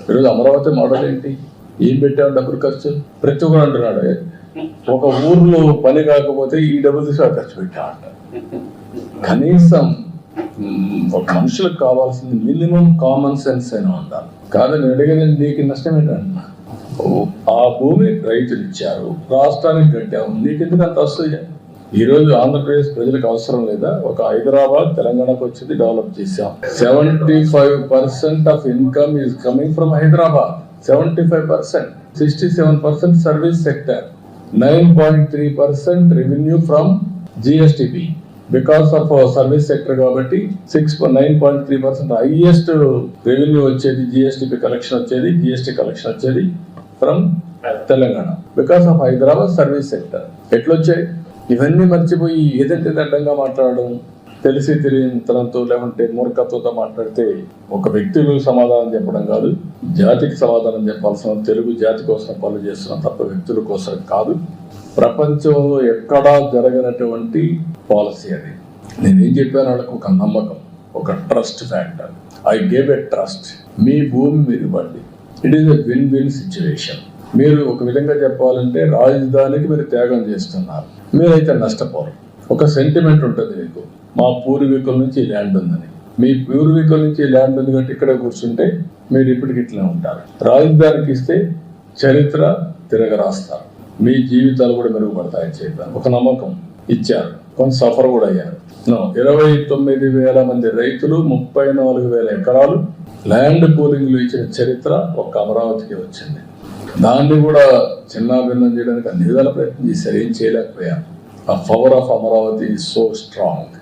ఈరోజు అమరావతి మోడల్ ఏంటి? ఏం పెట్టావు డబ్బులు ఖర్చు? ప్రతి ఒక్కరు అంటున్నాడు, ఒక ఊర్లో పని కాకపోతే ఈ డబ్బులు తీసి ఖర్చు పెట్టామంట. కనీసం ఒక మనుషులకు కావాల్సింది మినిమం కామన్ సెన్స్ అయినా ఉండాలి. కాదని అడిగేది నీకు నష్టం ఏంటంటున్నా. ఆ భూమి రైతులు ఇచ్చారు, రాష్ట్రానికి కట్టాము, నీకెందుకు అంత వస్తుంది? ఈరోజు ఆంధ్రప్రదేశ్ ప్రజలకు అవసరం లేదా? ఒక హైదరాబాద్ తెలంగాణకు వచ్చింది, డెవలప్ చేశాం. 75% of income is coming from Hyderabad. 75%, 67% service sector, 9.3% revenue from GSTP because of service sector. కాబట్టి 9.3% హైయెస్ట్ రెవెన్యూ వచ్చేది, GSTP కలెక్షన్ వచ్చేది, GST కలెక్షన్ వచ్చేది from Telangana because of Hyderabad service sector. ఎట్లొచ్చాయి? ఇవన్నీ మర్చిపోయి ఏదంటే అడ్డంగా మాట్లాడడం, తెలిసి తెలియనితనంతో లేకుంటే మూర్ఖత్వంతో మాట్లాడితే ఒక వ్యక్తులకు సమాధానం చెప్పడం కాదు, జాతికి సమాధానం చెప్పాల్సిన తెలుగు జాతి కోసం పనులు చేస్తున్నాం తప్ప వ్యక్తుల కోసం కాదు. ప్రపంచంలో ఎక్కడా జరగనటువంటి పాలసీ అది. నేనేం చెప్పాను, వాళ్ళకు ఒక నమ్మకం, ఒక trust factor. I gave a trust. మీ భూమి మీరు ఇవ్వండి, it is a win win situation. మీరు ఒక విధంగా చెప్పాలంటే రాజధానికి మీరు త్యాగం చేస్తున్నారు, మీరైతే నష్టపోరు. ఒక సెంటిమెంట్ ఉంటుంది మీకు, మా పూర్వీకుల నుంచి ఈ ల్యాండ్ ఉందని. మీ పూర్వీకుల నుంచి ఈ ల్యాండ్ ఉంది కాబట్టి ఇక్కడే కూర్చుంటే మీరు ఇప్పటికి ఇట్లా ఉంటారు. రాజధానికి ఇస్తే చరిత్ర తిరగరాస్తారు, మీ జీవితాలు కూడా మెరుగుపడతాయని చెప్పారు. ఒక నమ్మకం ఇచ్చారు, కొంత సఫర్ కూడా అయ్యారు. 29,000 మంది రైతులు, 34,000 ఎకరాలు ల్యాండ్ పూలింగ్లు ఇచ్చిన చరిత్ర ఒక్క అమరావతికి వచ్చింది. దాన్ని కూడా చిన్నాభిన్నం చేయడానికి అన్ని విధాల ప్రయత్నం చేశారు, ఏం చేయలేకపోయారు. ఆ power of Amaravati is so strong.